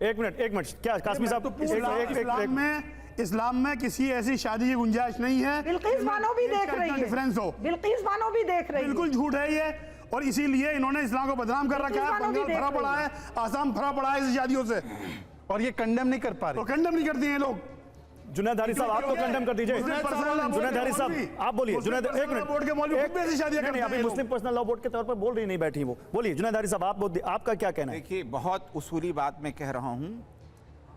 एक मिनट क्या कासमी साहब, इस्लाम में किसी ऐसी शादी की गुंजाइश नहीं है। बिल्किस बानो भी देख रही है, डिफरेंस हो, बिल्किस बानो भी देख रही है, बिल्कुल झूठ है ये, और इसीलिए इन्होंने इस्लाम को बदनाम कर रखा है। बंगाल भरा पड़ा है, आसाम भरा पड़ा है ऐसी शादियों से, और ये कंडेम नहीं कर पा रहे। तो कंडेम नहीं करते हैं लोग। जुनैद हारी साहब, आप तो कंडेम कर दीजिए। जुनैद हारी साहब आप बोलिए। जुनैद, एक मिनट, बोर्ड के मौलवी खुद भी ऐसी शादियां करते हैं। अभी मुस्लिम पर्सनल लॉ बोर्ड के तौर पर बोल रही नहीं बैठी वो, बोलिए जुनैद हारी साहब, आपका क्या कहना है? देखिए, बहुत उसूली बात मैं कह रहा हूं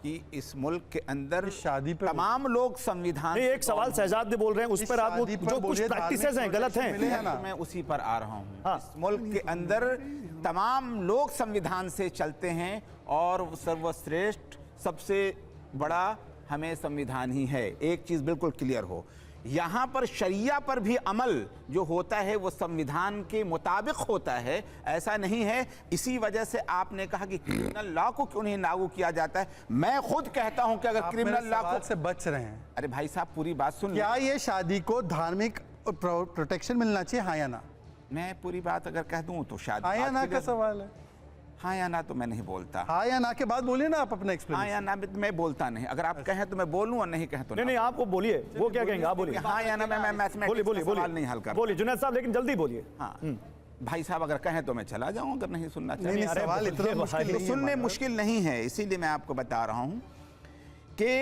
कि इस मुल्क के अंदर शादी पे तमाम लोग संविधान, एक सवाल शहजाद भी बोल रहे हैं, उस पर आप जो कुछ प्रैक्टिसेस हैं गलत हैं, मैं उसी पर आ रहा हूं। हाँ। इस मुल्क के अंदर तमाम लोग संविधान से चलते हैं और सर्वश्रेष्ठ सबसे बड़ा हमें संविधान ही है। एक चीज बिल्कुल क्लियर हो, यहाँ पर शरिया पर भी अमल जो होता है वो संविधान के मुताबिक होता है, ऐसा नहीं है। इसी वजह से आपने कहा कि क्रिमिनल लॉ को क्यों नहीं लागू किया जाता है। मैं खुद कहता हूं कि अगर क्रिमिनल लॉ को से बच रहे हैं। अरे भाई साहब, पूरी बात सुन, क्या ये शादी को धार्मिक प्रोटेक्शन मिलना चाहिए, हाँ या ना? मैं पूरी बात अगर कह दूं तो शायद हाँ या ना का सवाल है। हाँ या ना तो मैं नहीं बोलता। हाँ या ना के बाद बोलिए ना आप अपना हाँ एक्सप्लेनेशन। या ना मैं बोलता नहीं। अगर आप कहें तो मैं बोलूं और नहीं कहें तो नहीं, आप वो बोलिए, वो क्या कहेंगे आप बोलिए। हाँ या ना मैं मैथमेटिक्स का सवाल नहीं हल कर। बोलिए जुनैद साहब, लेकिन जल्दी बोलिए। हाँ भाई साहब, अगर कहें तो मैं चला जाऊं, अगर नहीं सुनना नहीं, चाहिए। सवाल इतना मुश्किल नहीं है, सुनने मुश्किल नहीं है, इसीलिए मैं आपको बता रहा हूं कि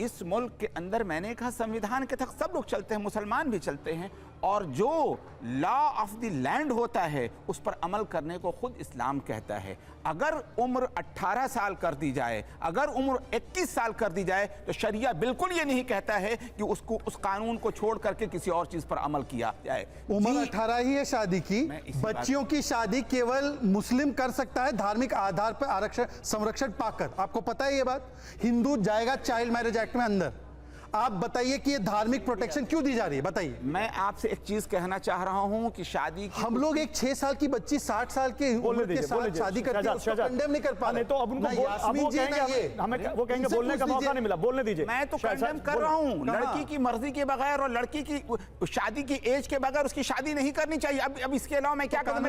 इस मुल्क के अंदर मैंने कहा संविधान के तहत सब लोग चलते हैं, मुसलमान भी चलते हैं, और जो लॉ ऑफ द लैंड होता है उस पर अमल करने को खुद इस्लाम कहता है। अगर उम्र 18 साल कर दी जाए, अगर उम्र 21 साल कर दी जाए, तो शरिया बिल्कुल ये नहीं कहता है कि उसको उस कानून को छोड़ करके किसी और चीज पर अमल किया जाए। उम्र 18 ही है शादी की। बच्चियों की शादी केवल मुस्लिम कर सकता है धार्मिक आधार पर आरक्षण संरक्षण पाकर। आपको पता है ये बात? हिंदू जाएगा चाइल्ड मैरिज एक्ट में अंदर। आप बताइए कि ये धार्मिक प्रोटेक्शन क्यों दी जा रही है, बताइए। मैं आपसे एक चीज कहना चाह रहा हूं कि शादी हम लोग एक 6 साल की बच्ची 60 साल के उम्र के साथ शादी करते हैं, उसको कंडेम नहीं कर पा रहे। तो अब उनको वो कहेंगे बोलने का मौका नहीं मिला, बोलने दीजिए। मैं तो कंडेम कर रहा हूं। लड़की की मर्जी के बगैर और लड़की की शादी की एज के बगैर उसकी शादी नहीं करनी चाहिए। अब इसके अलावा मैं क्या करूं?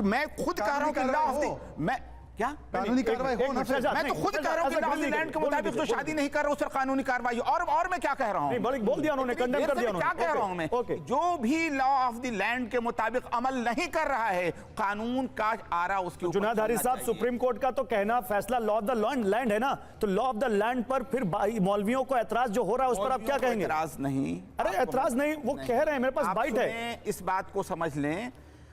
मैं खुद कह रहा हूं कि लॉ ऑफ द, मैं क्या कानूनी कार्रवाई हो ना? मैं तो खुद कह रहा हूं कि लॉ ऑफ द लैंड के मुताबिक जो शादी नहीं कर रहा उस पर कानूनी कार्रवाई। और मैं क्या कह रहा हूं? बोल दिया उन्होंने, कंडेम कर दिया उन्होंने। क्या कह रहा हूं मैं? जो भी लॉ ऑफ द लैंड के मुताबिक अमल नहीं कर रहा है, कानून का आरा उसके ऊपर। जुनैद हारी साहब, सुप्रीम कोर्ट का तो कहना फैसला लॉ ऑफ द लैंड है ना, तो लॉ ऑफ द लैंड पर फिर मौलवियों को एतराज जो हो रहा है उस पर आप क्या कहेंगे? एतराज नहीं। अरे एतराज नहीं, वो कह रहे हैं मेरे पास बाइट है। इस बात को समझ लें,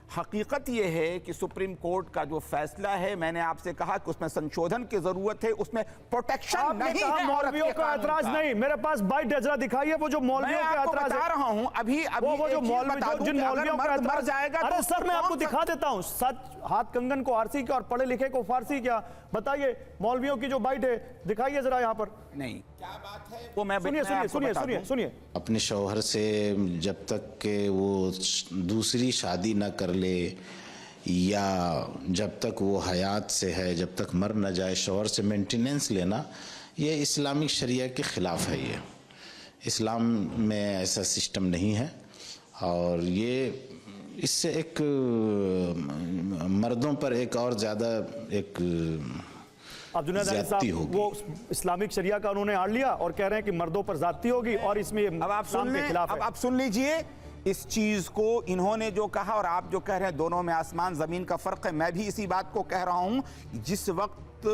हकीकत यह है कि सुप्रीम कोर्ट का जो फैसला है, मैंने आपसे कहा कि उसमें संशोधन की जरूरत है, उसमें प्रोटेक्शन नहीं है। मौलवियों का एतराज नहीं, मेरे पास बाइट है, जरा दिखाइए वो जो मौलवियों का एतराज है। बता रहा हूं अभी वो जो मौलवी जिन मौलवियों का मर जाएगा। अरे सर, मैं आपको दिखा देता हूं, सच हाथ कंगन को आरसी क्या और पढ़े लिखे को फारसी क्या। बताइए मौलवियों की जो बाइट है, दिखाइए जरा यहाँ पर। नहीं, क्या बात है वो मैं सुनिए। अपने शौहर से जब तक के वो दूसरी शादी न कर ले या जब तक वो हयात से है, जब तक मर न जाए, शौहर से मेंटेनेंस लेना, ये इस्लामिक शरिया के ख़िलाफ़ है। ये इस्लाम में ऐसा सिस्टम नहीं है, और ये इससे एक मर्दों पर एक और ज़्यादा एक जुनैद हारी साहब वो इस्लामिक शरिया का उन्होंने आड़ लिया और कह रहे हैं कि मर्दों पर ज्यादती होगी, और इसमें अब आप सुन लीजिए इस चीज को। इन्होंने जो कहा और आप जो कह रहे हैं, दोनों में आसमान जमीन का फर्क है। मैं भी इसी बात को कह रहा हूं। जिस वक्त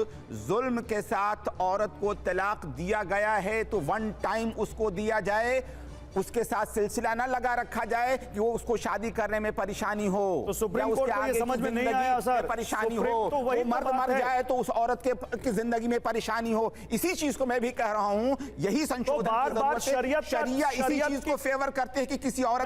जुल्म के साथ औरत को तलाक दिया गया है तो वन टाइम उसको दिया जाए, उसके साथ सिलसिला ना लगा रखा जाए कि वो उसको शादी करने में परेशानी हो, तो सुप्रीम कोर्ट को ये समझ में नहीं आया सर, परेशानी हो, तो वो मर्द मर जाए तो उस औरत की जिंदगी में परेशानी हो। इसी चीज को मैं भी कह रहा हूं, यही संशोधन की जरूरत है। शरिया इसी चीज को फेवर करते हैं कि किसी औरत